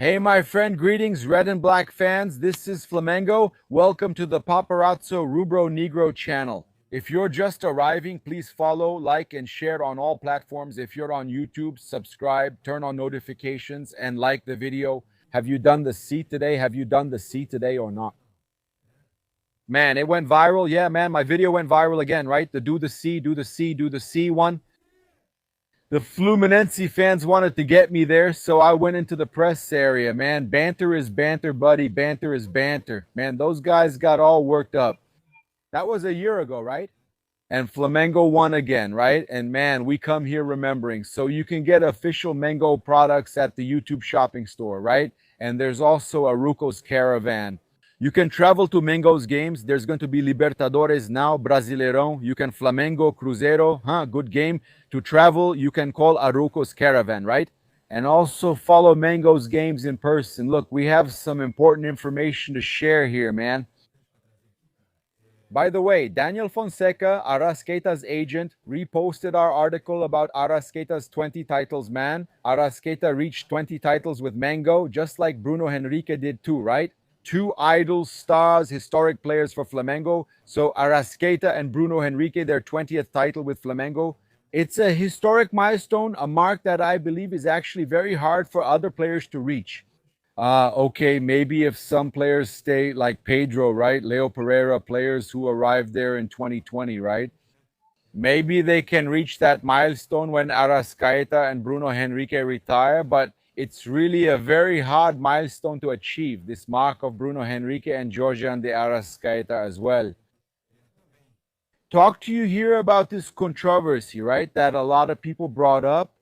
Hey, my friend, greetings, red and black fans. This is Flamengo. Welcome to the Paparazzo Rubro Negro channel. If you're just arriving, please follow, like, and share on all platforms. If you're on YouTube, subscribe, turn on notifications, and like the video. Have you done the C today? Have you done the C today or not? Man, it went viral. Yeah, man, my video went viral again, right? The do the C, do the C, do the C one. The Fluminense fans wanted to get me there, so I went into the press area, man. Banter is banter, buddy. Banter is banter. Man, those guys got all worked up. That was a year ago, right? And Flamengo won again, right? And man, we come here remembering. So you can get official Mango products at the YouTube shopping store, right? And there's also a Ruco's Caravan. You can travel to Mango's games. There's going to be Libertadores now, Brasileirão. You can Flamengo, Cruzeiro, good game. To travel, you can call Aruco's Caravan, right? And also follow Mango's games in person. Look, we have some important information to share here, man. By the way, Daniel Fonseca, Arrascaeta's agent, reposted our article about Arrascaeta's 20 titles, man. Arrascaeta reached 20 titles with Mango, just like Bruno Henrique did too, right? Two idols, stars, historic players for Flamengo. So Arrascaeta and Bruno Henrique, their 20th title with Flamengo. It's a historic milestone, a mark that I believe is actually very hard for other players to reach. Okay, maybe if some players stay like Pedro, right? Leo Pereira, players who arrived there in 2020, right? Maybe they can reach that milestone when Arrascaeta and Bruno Henrique retire, but it's really a very hard milestone to achieve, this mark of Bruno Henrique and Jorge and the Arrascaeta as well. Talk to you here about this controversy, right? That a lot of people brought up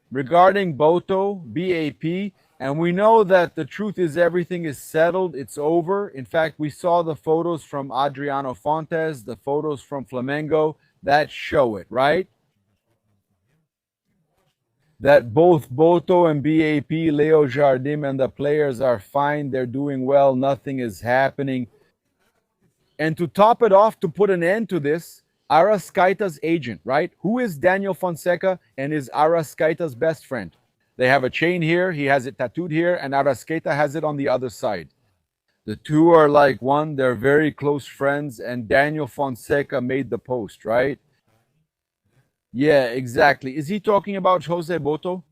regarding Boto, BAP, and we know that the truth is everything is settled, it's over. In fact, we saw the photos from Adriano Fontes, the photos from Flamengo that show it, right? That both Boto and BAP, Leo Jardim, and the players are fine, they're doing well, nothing is happening. And to top it off, to put an end to this, Arrascaeta's agent, right? Who is Daniel Fonseca and is Arrascaeta's best friend? They have a chain here, he has it tattooed here, and Arrascaeta has it on the other side. The two are like one, they're very close friends, and Daniel Fonseca made the post, right? Yeah, exactly. Is he talking about Jose Boto?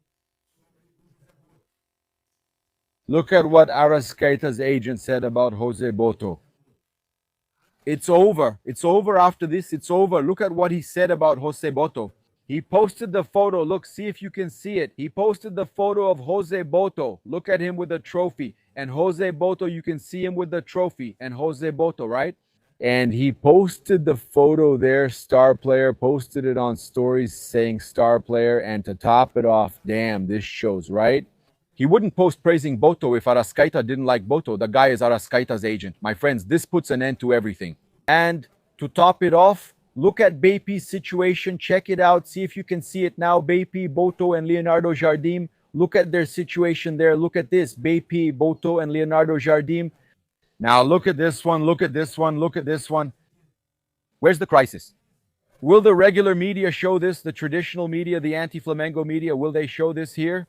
Look at what Arrascaeta's agent said about Jose Boto. It's over. It's over after this. It's over. Look at what he said about Jose Boto. He posted the photo. Look, see if you can see it. He posted the photo of Jose Boto. Look at him with the trophy. And Jose Boto, you can see him with the trophy. And Jose Boto, right? And he posted the photo there, star player, posted it on stories saying star player. And to top it off, damn, this shows, right? He wouldn't post praising Boto if Arrascaeta didn't like Boto. The guy is Arrascaeta's agent. My friends, this puts an end to everything. And to top it off, look at BAP's situation. Check it out. See if you can see it now. BAP, Boto, and Leonardo Jardim. Look at their situation there. Look at this. BAP, Boto, and Leonardo Jardim. Now look at this one. Look at this one. Look at this one. Where's the crisis? Will the regular media show this? The traditional media, the anti-Flamengo media, will they show this here?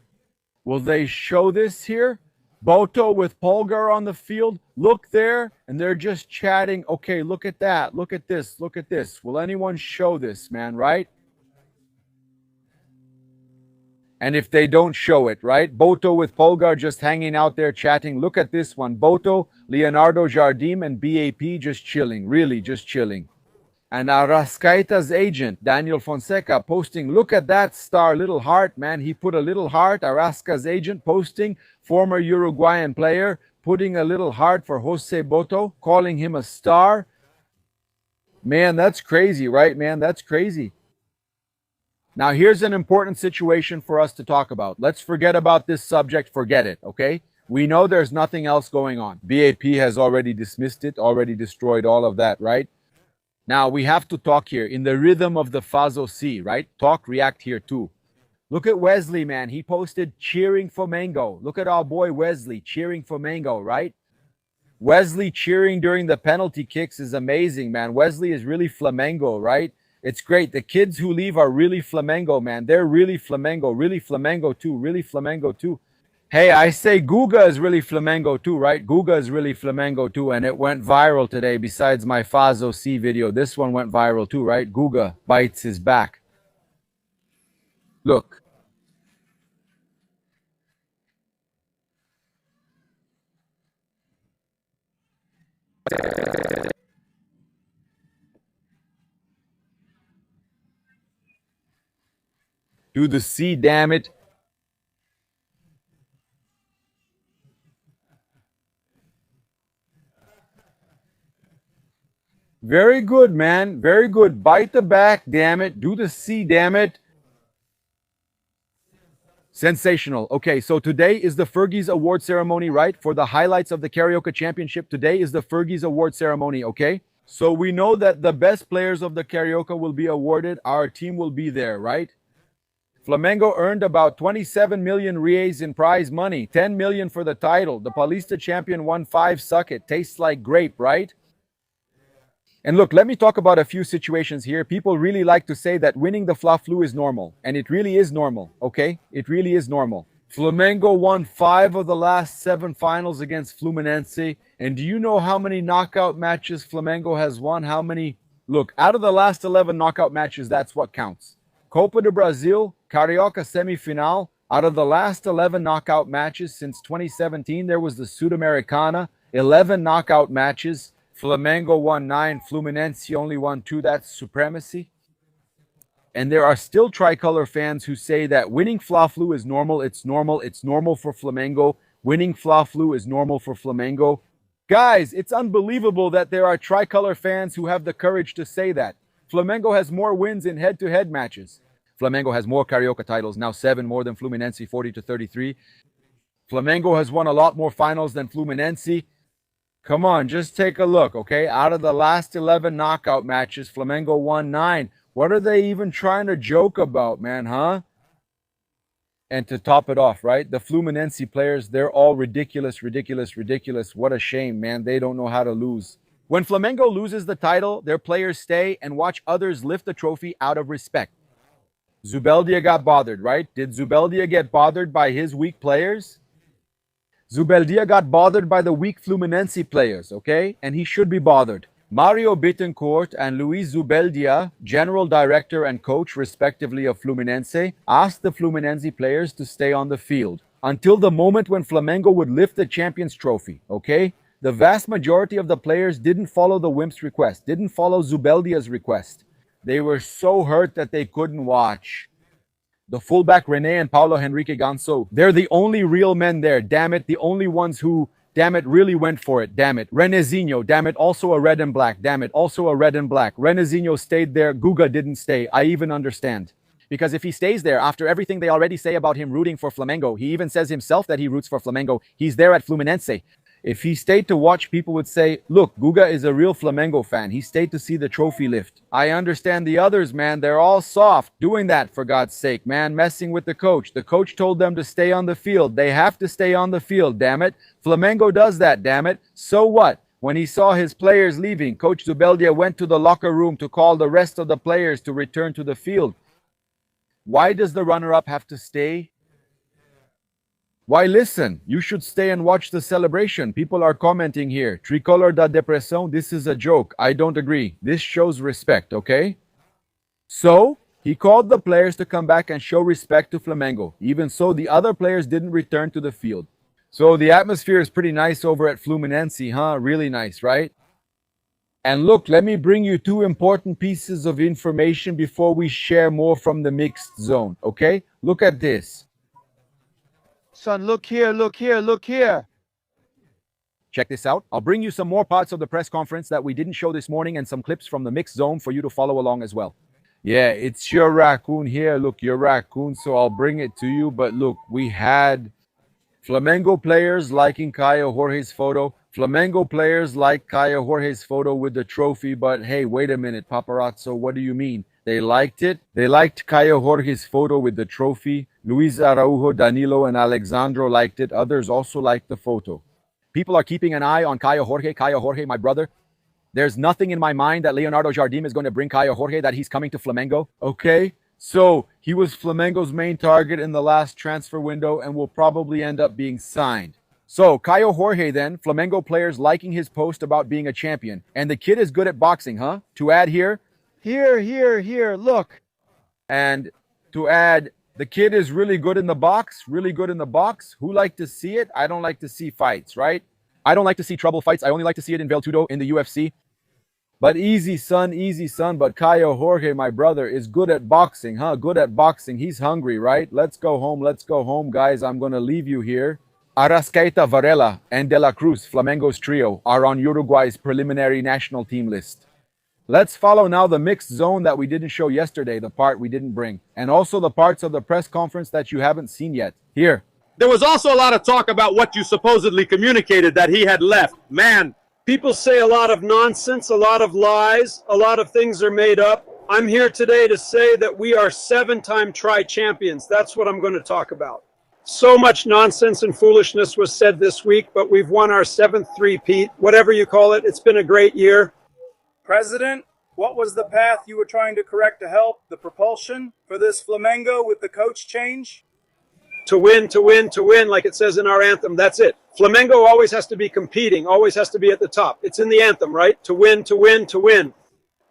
Will they show this here? Boto with Polgar on the field. Look there, and they're just chatting. Okay, look at that. Look at this. Look at this. Will anyone show this, man, right? And if they don't show it, right? Boto with Polgar just hanging out there chatting. Look at this one. Boto, Leonardo Jardim, and BAP just chilling. Really, just chilling. And Arrascaeta's agent, Daniel Fonseca, posting, look at that star, little heart, man. He put a little heart. Arrasca's agent posting, former Uruguayan player, putting a little heart for Jose Boto, calling him a star. Man, that's crazy, right, man? That's crazy. Now, here's an important situation for us to talk about. Let's forget about this subject. Forget it, okay? We know there's nothing else going on. BAP has already dismissed it, already destroyed all of that, right? Now, we have to talk here in the rhythm of the Fazo C, right? Talk, react here too. Look at Wesley, man. He posted cheering for Mango. Look at our boy Wesley cheering for Mango, right? Wesley cheering during the penalty kicks is amazing, man. Wesley is really Flamengo, right? It's great. The kids who leave are really Flamengo, man. They're really Flamengo too, really Flamengo too. Hey, I say Guga is really Flamengo too, right? Guga is really Flamengo too, and it went viral today. Besides my Fazo C video, this one went viral too, right? Guga bites his back. Look, do the C, damn it. Very good, man. Very good. Bite the back, damn it. Do the C, damn it. Sensational. Okay, so today is the Fergie's award ceremony, right? For the highlights of the Karaoke Championship, today is the Fergie's award ceremony, okay? So we know that the best players of the Karaoke will be awarded. Our team will be there, right? Flamengo earned about 27 million reais in prize money, 10 million for the title. The Paulista champion won 5. Suck it. Tastes like grape, right? And look, let me talk about a few situations here. People really like to say that winning the Fla-Flu is normal, and it really is normal, okay? It really is normal. Flamengo won 5 of the last 7 finals against Fluminense. And do you know how many knockout matches Flamengo has won? How many? Look, out of the last 11 knockout matches, that's what counts. Copa do Brasil, Carioca semifinal. Out of the last 11 knockout matches since 2017, there was the Sudamericana, 11 knockout matches. Flamengo won 9, Fluminense only won 2. That's supremacy. And there are still tricolor fans who say that winning Fla-Flu is normal. It's normal. It's normal for Flamengo. Winning Fla-Flu is normal for Flamengo. Guys, it's unbelievable that there are tricolor fans who have the courage to say that. Flamengo has more wins in head-to-head matches. Flamengo has more Carioca titles, now 7 more than Fluminense, 40-33. Flamengo has won a lot more finals than Fluminense. Come on, just take a look, okay? Out of the last 11 knockout matches, Flamengo won 9. What are they even trying to joke about, man, huh? And to top it off, right? The Fluminense players, they're all ridiculous, ridiculous, ridiculous. What a shame, man. They don't know how to lose. When Flamengo loses the title, their players stay and watch others lift the trophy out of respect. Zubeldia got bothered, right? Did Zubeldia get bothered by his weak players? Zubeldia got bothered by the weak Fluminense players, okay? And he should be bothered. Mario Bittencourt and Luis Zubeldia, general director and coach respectively of Fluminense, asked the Fluminense players to stay on the field until the moment when Flamengo would lift the Champions Trophy, okay? The vast majority of the players didn't follow the Wimp's request, didn't follow Zubeldia's request. They were so hurt that they couldn't watch. The fullback Rene and Paulo Henrique Ganso, they're the only real men there, damn it, the only ones who, damn it, really went for it, damn it. Renezinho, damn it, also a red and black, damn it, also a red and black. Renezinho stayed there, Guga didn't stay, I even understand. Because if he stays there, after everything they already say about him rooting for Flamengo, he even says himself that he roots for Flamengo, he's there at Fluminense. If he stayed to watch, people would say, look, Guga is a real Flamengo fan. He stayed to see the trophy lift. I understand the others, man. They're all soft. Doing that, for God's sake, man. Messing with the coach. The coach told them to stay on the field. They have to stay on the field, damn it. Flamengo does that, damn it. So what? When he saw his players leaving, Coach Zubeldia went to the locker room to call the rest of the players to return to the field. Why does the runner-up have to stay? Why listen? You should stay and watch the celebration. People are commenting here. Tricolor da Depressão, this is a joke. I don't agree. This shows respect, okay? So, he called the players to come back and show respect to Flamengo. Even so, the other players didn't return to the field. So the atmosphere is pretty nice over at Fluminense, huh? Really nice, right? And look, let me bring you 2 important pieces of information before we share more from the mixed zone, okay? Look at this. Son, look here, look here, look here. Check this out. I'll bring you some more parts of the press conference that we didn't show this morning and some clips from the mixed zone for you to follow along as well. Yeah, it's your raccoon here. Look, your raccoon, so I'll bring it to you. But look, we had Flamengo players liking Caio Jorge's photo. Flamengo players like Caio Jorge's photo with the trophy. But hey, wait a minute, paparazzo, what do you mean? They liked it. They liked Caio Jorge's photo with the trophy. Luis Araujo, Danilo, and Alexandro liked it. Others also liked the photo. People are keeping an eye on Caio Jorge. Caio Jorge, my brother. There's nothing in my mind that Leonardo Jardim is going to bring Caio Jorge, that he's coming to Flamengo. Okay? So He was Flamengo's main target in the last transfer window and will probably end up being signed. So, Caio Jorge then, Flamengo players liking his post about being a champion. And the kid is good at boxing, huh? To add here, look. And to add, the kid is really good in the box, really good in the box. Who like to see it? I don't like to see fights, right? I don't like to see trouble fights. I only like to see it in Veltudo in the UFC. But easy, son, easy, son. But Caio Jorge, my brother, is good at boxing, huh? Good at boxing. He's hungry, right? Let's go home, guys. I'm going to leave you here. Arrascaeta, Varela, and De La Cruz, Flamengo's trio, are on Uruguay's preliminary national team list. Let's follow now the mixed zone that we didn't show yesterday, the part we didn't bring, and also the parts of the press conference that you haven't seen yet. Here. There was also a lot of talk about what you supposedly communicated that he had left. Man, people say a lot of nonsense, a lot of lies, a lot of things are made up. I'm here today to say that we are 7-time tri-champions. That's what I'm going to talk about. So much nonsense and foolishness was said this week, but we've won our 7th three-peat, whatever you call it. It's been a great year. President, what was the path you were trying to correct to help the propulsion for this Flamengo with the coach change? To win, like it says in our anthem. That's it. Flamengo always has to be competing, always has to be at the top. It's in the anthem, right? To win, to win, to win.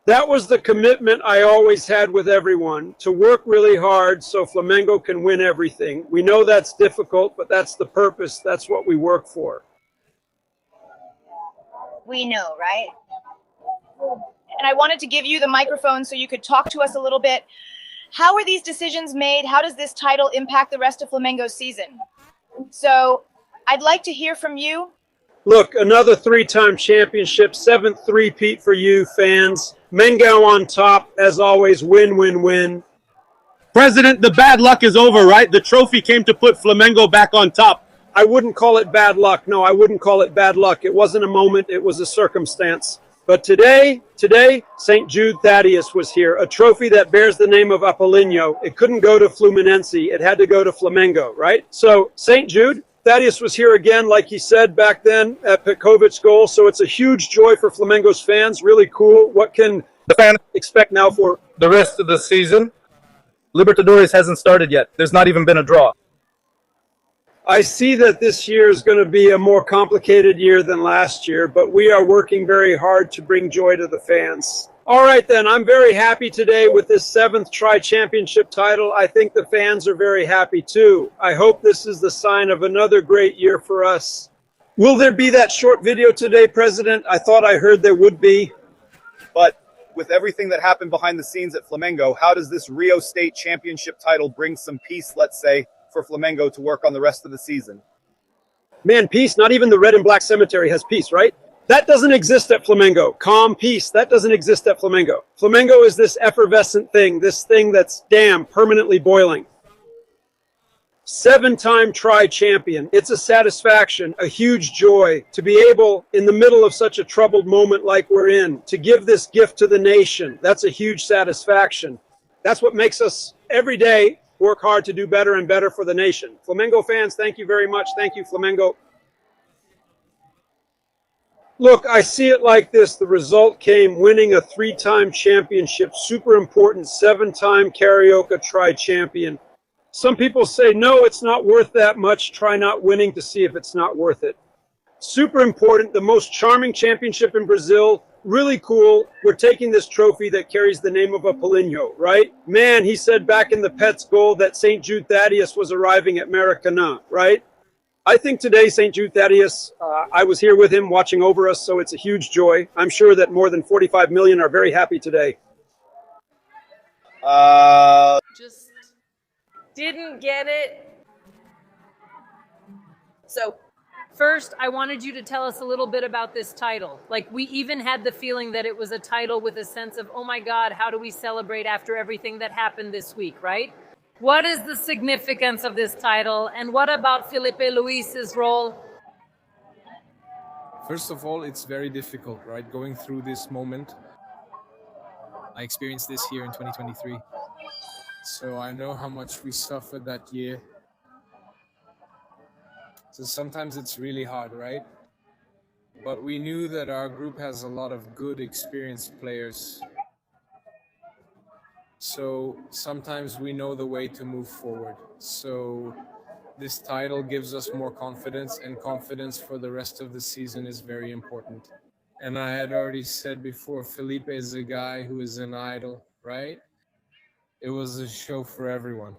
That was the commitment I always had with everyone, to work really hard so Flamengo can win everything. We know that's difficult, but that's the purpose. That's what we work for. We know, right? And I wanted to give you the microphone so you could talk to us a little bit. How are these decisions made? How does this title impact the rest of Flamengo's season? So I'd like to hear from you. Look, another 3-time championship, 7th three-peat for you fans. Mengao on top, as always, win, win, win. President, the bad luck is over, right? The trophy came to put Flamengo back on top. I wouldn't call it bad luck. No, I wouldn't call it bad luck. It wasn't a moment. It was a circumstance. But today, St. Jude Thaddeus was here, a trophy that bears the name of Apolinho. It couldn't go to Fluminense. It had to go to Flamengo, right? So St. Jude, Thaddeus was here again, like he said back then at Petkovic's goal. So it's a huge joy for Flamengo's fans. Really cool. What can the fans expect now for The rest of the season, Libertadores hasn't started yet. There's not even been a draw. I see that this year is going to be a more complicated year than last year, but we are working very hard to bring joy to the fans. All right, then. I'm very happy today with this 7th tri-championship title. I think the fans are very happy, too. I hope this is the sign of another great year for us. Will there be that short video today, President? I thought I heard there would be. But with everything that happened behind the scenes at Flamengo, how does this Rio State Championship title bring some peace, let's say, for Flamengo to work on the rest of the season? Man, peace. Not even the red and black cemetery has peace, right? That doesn't exist at Flamengo. Calm, peace. That doesn't exist at Flamengo. Flamengo is this effervescent thing, this thing that's permanently boiling. 7-time tri-champion. It's a satisfaction, a huge joy to be able, in the middle of such a troubled moment like we're in, to give this gift to the nation. That's a huge satisfaction. That's what makes us every day work hard to do better and better for the nation. Flamengo fans, thank you very much. Thank you, Flamengo. Look, I see it like this. The result came winning a 3-time championship, super important, 7-time Carioca tri-champion. Some people say, no, it's not worth that much. Try not winning to see if it's not worth it. Super important, the most charming championship in Brazil. Really cool. We're taking this trophy that carries the name of Apolinho, right? Man, he said back in the Pet's goal that St. Jude Thaddeus was arriving at Maracanã, right? I think today, St. Jude Thaddeus, I was here with him watching over us, so it's a huge joy. I'm sure that more than 45 million are very happy today. Just didn't get it. So, first, I wanted you to tell us a little bit about this title. Like, we even had the feeling that it was a title with a sense of, oh my God, how do we celebrate after everything that happened this week, right? What is the significance of this title, and what about Felipe Luis's role? First of all, it's very difficult, right? Going through this moment. I experienced this here in 2023. So I know how much we suffered that year. So sometimes it's really hard, right? But we knew that our group has a lot of good, experienced players. So sometimes we know the way to move forward. So this title gives us more confidence, and confidence for the rest of the season is very important. And I had already said before, Felipe is a guy who is an idol, right? It was a show for everyone.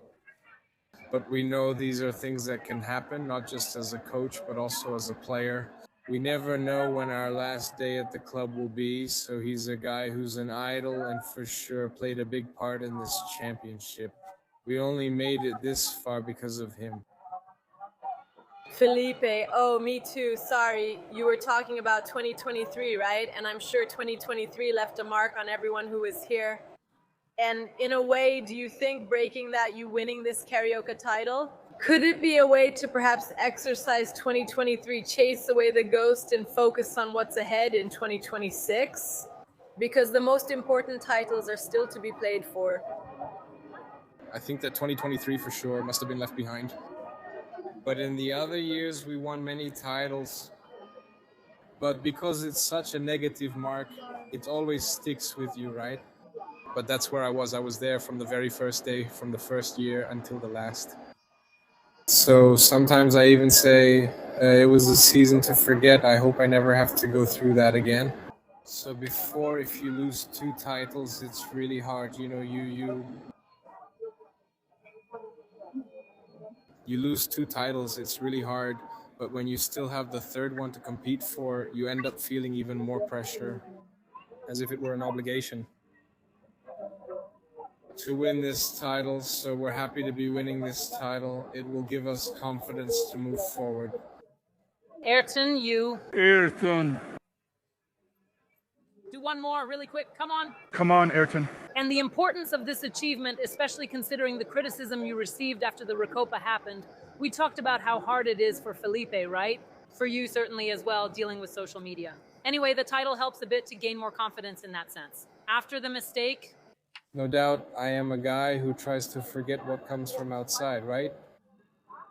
But we know these are things that can happen, not just as a coach, but also as a player. We never know when our last day at the club will be, so he's a guy who's an idol and for sure played a big part in this championship. We only made it this far because of him. Felipe, oh, me too. Sorry, you were talking about 2023, right? And I'm sure 2023 left a mark on everyone who was here. And in a way, do you think breaking that, you winning this Carioca title, could it be a way to perhaps exercise 2023, chase away the ghost and focus on what's ahead in 2026? Because the most important titles are still to be played for. I think that 2023 for sure must have been left behind. But in the other years, we won many titles. But because it's such a negative mark, it always sticks with you, right? But that's where I was. I was there from the very first day, from the first year until the last. So sometimes I even say it was a season to forget. I hope I never have to go through that again. So before, if you lose 2 titles, it's really hard. You know, you lose 2 titles, it's really hard. But when you still have the third one to compete for, you end up feeling even more pressure, as if it were an obligation to win this title. So we're happy to be winning this title. It will give us confidence to move forward. Ayrton, you. Ayrton. Do one more really quick. Come on. Come on, Ayrton. And the importance of this achievement, especially considering the criticism you received after the Recopa happened. We talked about how hard it is for Felipe, right? For you certainly as well, dealing with social media. Anyway, the title helps a bit to gain more confidence in that sense. After the mistake, no doubt, I am a guy who tries to forget what comes from outside, right?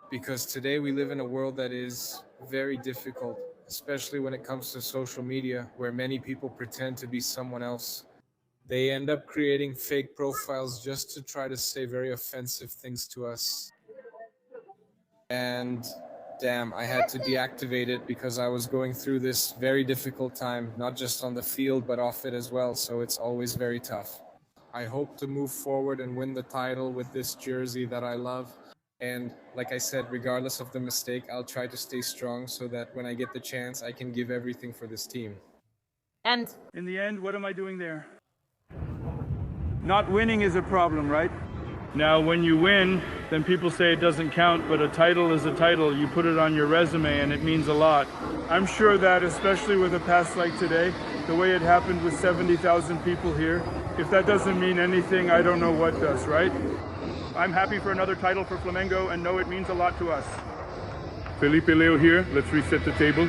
Because today we live in a world that is very difficult, especially when it comes to social media, where many people pretend to be someone else. They end up creating fake profiles just to try to say very offensive things to us. And damn, I had to deactivate it because I was going through this very difficult time, not just on the field, but off it as well. So it's always very tough. I hope to move forward and win the title with this jersey that I love. And like I said, regardless of the mistake, I'll try to stay strong so that when I get the chance, I can give everything for this team. And in the end, what am I doing there? Not winning is a problem, right? Now, when you win, then people say it doesn't count, but a title is a title. You put it on your resume and it means a lot. I'm sure that, especially with a pass like today, the way it happened with 70,000 people here, if that doesn't mean anything, I don't know what does, right? I'm happy for another title for Flamengo and know it means a lot to us. Felipe Leo here. Let's reset the table.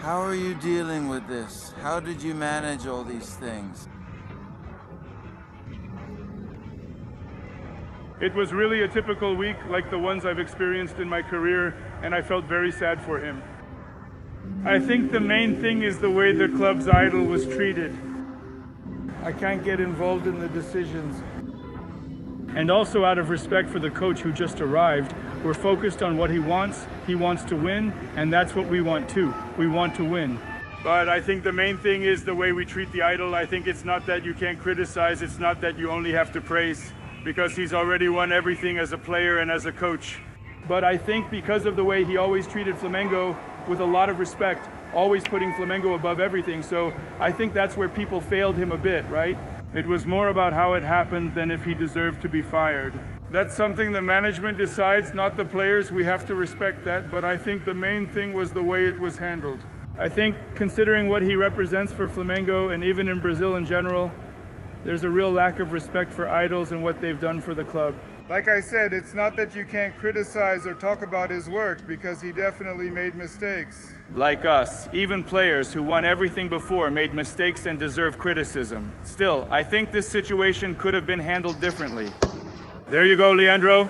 How are you dealing with this? How did you manage all these things? It was really a typical week like the ones I've experienced in my career, and I felt very sad for him. I think the main thing is the way the club's idol was treated. I can't get involved in the decisions. And also out of respect for the coach who just arrived, we're focused on what he wants. He wants to win, and that's what we want too. We want to win. But I think the main thing is the way we treat the idol. I think it's not that you can't criticize, it's not that you only have to praise, because he's already won everything as a player and as a coach. But I think because of the way he always treated Flamengo with a lot of respect, always putting Flamengo above everything, so I think that's where people failed him a bit, right? It was more about how it happened than if he deserved to be fired. That's something the management decides, not the players. We have to respect that, but I think the main thing was the way it was handled. I think considering what he represents for Flamengo and even in Brazil in general, there's a real lack of respect for idols and what they've done for the club. Like I said, it's not that you can't criticize or talk about his work, because he definitely made mistakes. Like us, even players who won everything before made mistakes and deserve criticism. Still, I think this situation could have been handled differently. There you go, Leandro.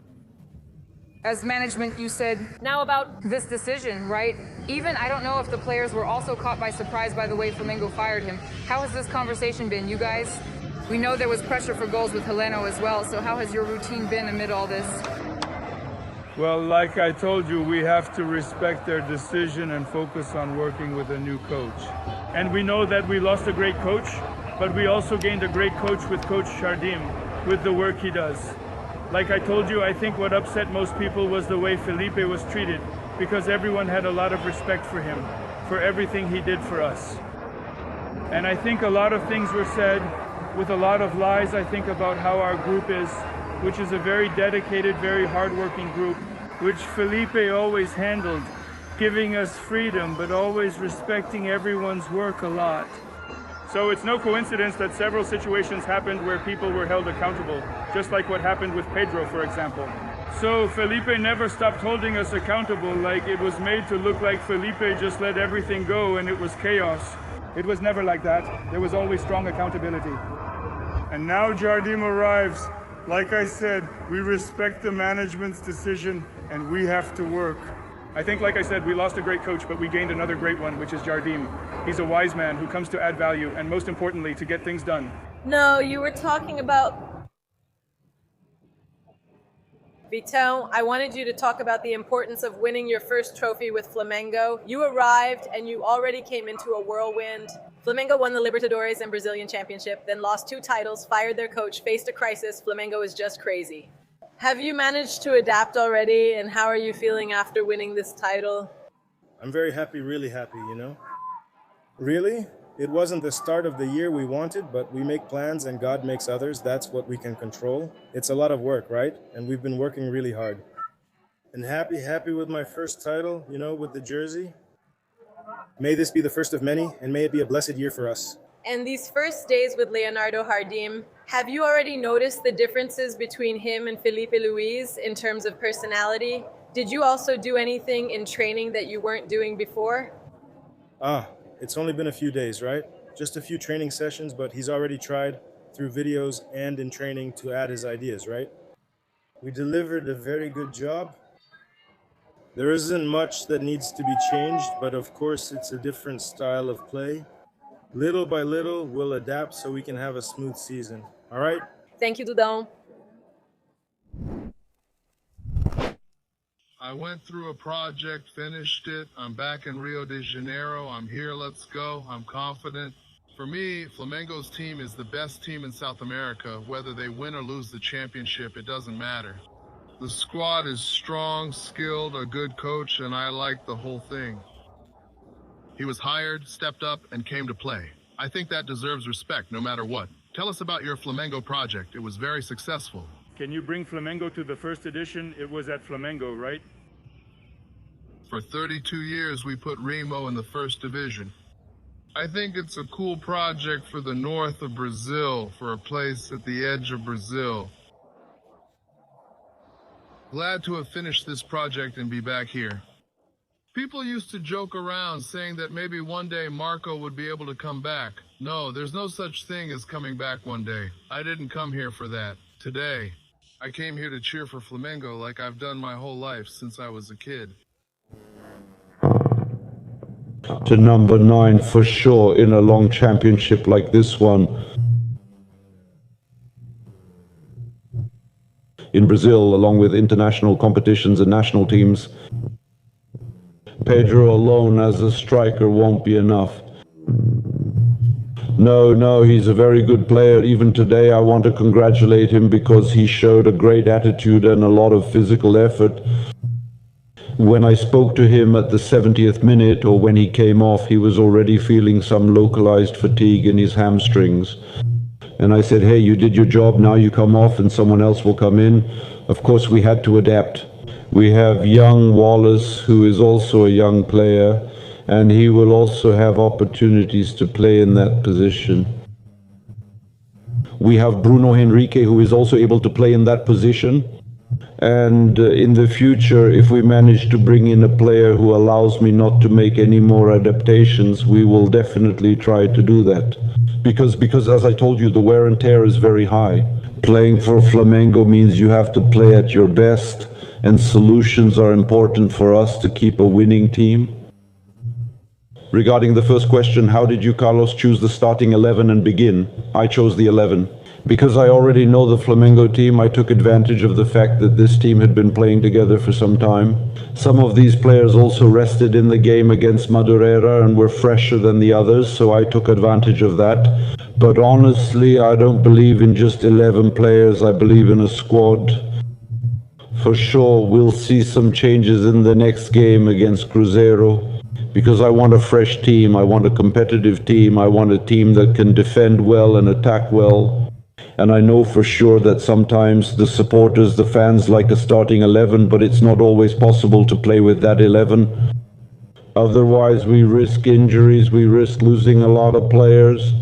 As management, you said Now about this decision, right? Even I don't know if the players were also caught by surprise by the way Flamengo fired him. How has this conversation been, you guys? We know there was pressure for goals with Heleno as well, so how has your routine been amid all this? Well, like I told you, we have to respect their decision and focus on working with a new coach. And we know that we lost a great coach, but we also gained a great coach with Coach Jardim, with the work he does. Like I told you, I think what upset most people was the way Felipe was treated, because everyone had a lot of respect for him, for everything he did for us. And I think a lot of things were said with a lot of lies, I think, about how our group is, which is a very dedicated, very hardworking group, which Felipe always handled, giving us freedom, but always respecting everyone's work a lot. So it's no coincidence that several situations happened where people were held accountable, just like what happened with Pedro, for example. So Felipe never stopped holding us accountable, like it was made to look like Felipe just let everything go and it was chaos. It was never like that. There was always strong accountability. And now Jardim arrives. Like I said, we respect the management's decision and we have to work. I think, like I said, we lost a great coach, but we gained another great one, which is Jardim. He's a wise man who comes to add value and, most importantly, to get things done. No, you were talking about Vitão. I wanted you to talk about the importance of winning your first trophy with Flamengo. You arrived and you already came into a whirlwind. Flamengo won the Libertadores and Brazilian Championship, then lost 2 titles, fired their coach, faced a crisis. Flamengo is just crazy. Have you managed to adapt already, and how are you feeling after winning this title? I'm very happy, really happy, you know? Really? It wasn't the start of the year we wanted, but we make plans and God makes others. That's what we can control. It's a lot of work, right? And we've been working really hard. And happy with my first title, you know, with the jersey. May this be the first of many, and may it be a blessed year for us. And these first days with Leonardo Jardim, have you already noticed the differences between him and Felipe Luis in terms of personality? Did you also do anything in training that you weren't doing before? It's only been a few days, right? Just a few training sessions, but he's already tried through videos and in training to add his ideas, right? We delivered a very good job. There isn't much that needs to be changed, but of course it's a different style of play. Little by little, we'll adapt so we can have a smooth season. All right? Thank you, Dudão. I went through a project, finished it. I'm back in Rio de Janeiro. I'm here. Let's go. I'm confident. For me, Flamengo's team is the best team in South America. Whether they win or lose the championship, it doesn't matter. The squad is strong, skilled, a good coach, and I like the whole thing. He was hired, stepped up, and came to play. I think that deserves respect no matter what. Tell us about your Flamengo project. It was very successful. Can you bring Flamengo to the first edition? It was at Flamengo, right? For 32 years, we put Remo in the first division. I think it's a cool project for the north of Brazil, for a place at the edge of Brazil. Glad to have finished this project and be back here. People used to joke around saying that maybe one day Marco would be able to come back. No, there's no such thing as coming back one day. I didn't come here for that. Today, I came here to cheer for Flamengo like I've done my whole life since I was a kid. To number 9 for sure in a long championship like this one. In Brazil, along with international competitions and national teams, Pedro alone as a striker won't be enough. No, he's a very good player. Even today I want to congratulate him because he showed a great attitude and a lot of physical effort. When I spoke to him at the 70th minute, or when he came off, he was already feeling some localized fatigue in his hamstrings. And I said, hey, you did your job, now you come off and someone else will come in. Of course, we had to adapt. We have young Wallace, who is also a young player, and he will also have opportunities to play in that position. We have Bruno Henrique, who is also able to play in that position. And in the future, if we manage to bring in a player who allows me not to make any more adaptations, we will definitely try to do that. Because as I told you, the wear and tear is very high. Playing for Flamengo means you have to play at your best, and solutions are important for us to keep a winning team. Regarding the first question, how did you, Carlos, choose the starting 11 and begin? I chose the 11. Because I already know the Flamengo team, I took advantage of the fact that this team had been playing together for some time. Some of these players also rested in the game against Madureira and were fresher than the others, so I took advantage of that. But honestly, I don't believe in just 11 players, I believe in a squad. For sure, we'll see some changes in the next game against Cruzeiro, because I want a fresh team, I want a competitive team, I want a team that can defend well and attack well. And I know for sure that sometimes the supporters, the fans like a starting 11, but it's not always possible to play with that 11. Otherwise, we risk injuries, we risk losing a lot of players.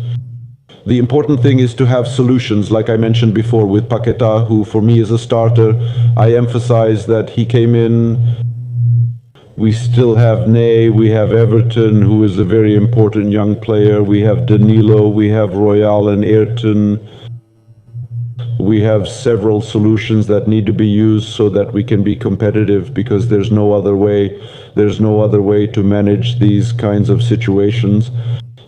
The important thing is to have solutions, like I mentioned before with Paquetá, who for me is a starter. I emphasize that he came in. We still have Ney, we have Everton, who is a very important young player. We have Danilo, we have Royal and Ayrton. We have several solutions that need to be used so that we can be competitive, because there's no other way. There's no other way to manage these kinds of situations.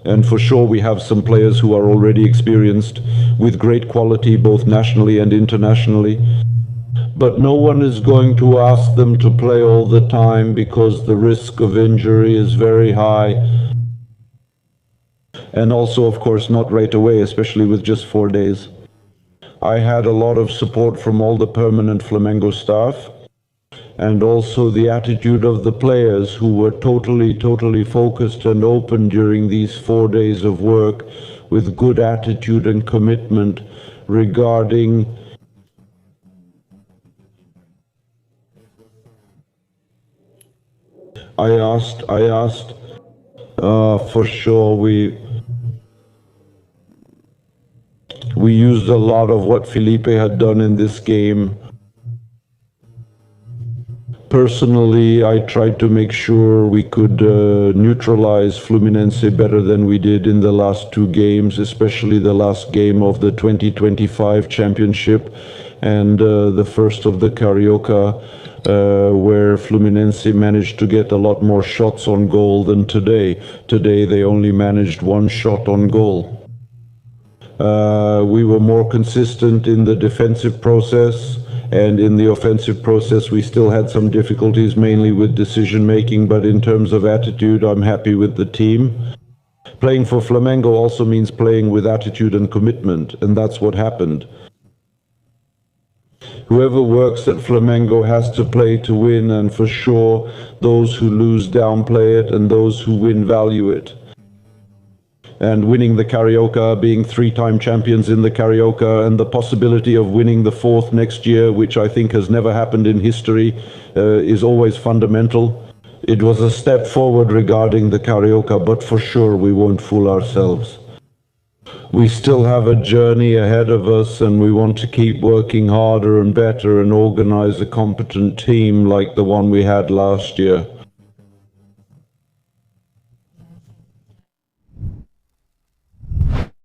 And for sure, we have some players who are already experienced with great quality, both nationally and internationally. But no one is going to ask them to play all the time because the risk of injury is very high. And also, of course, not right away, especially with just 4 days. I had a lot of support from all the permanent Flamengo staff, and also the attitude of the players, who were totally focused and open during these 4 days of work, with good attitude and commitment regarding I asked for sure we used a lot of what Felipe had done in this game. Personally, I tried to make sure we could neutralize Fluminense better than we did in the last 2 games, especially the last game of the 2025 championship and the first of the Carioca, where Fluminense managed to get a lot more shots on goal than today. Today they only managed 1 shot on goal. We were more consistent in the defensive process, and in the offensive process we still had some difficulties, mainly with decision making, but in terms of attitude, I'm happy with the team. Playing for Flamengo also means playing with attitude and commitment, and that's what happened. Whoever works at Flamengo has to play to win, and for sure those who lose downplay it and those who win value it. And winning the Carioca, being 3-time champions in the Carioca, and the possibility of winning the 4th next year, which I think has never happened in history, is always fundamental. It was a step forward regarding the Carioca, but for sure we won't fool ourselves. We still have a journey ahead of us, and we want to keep working harder and better and organize a competent team like the one we had last year.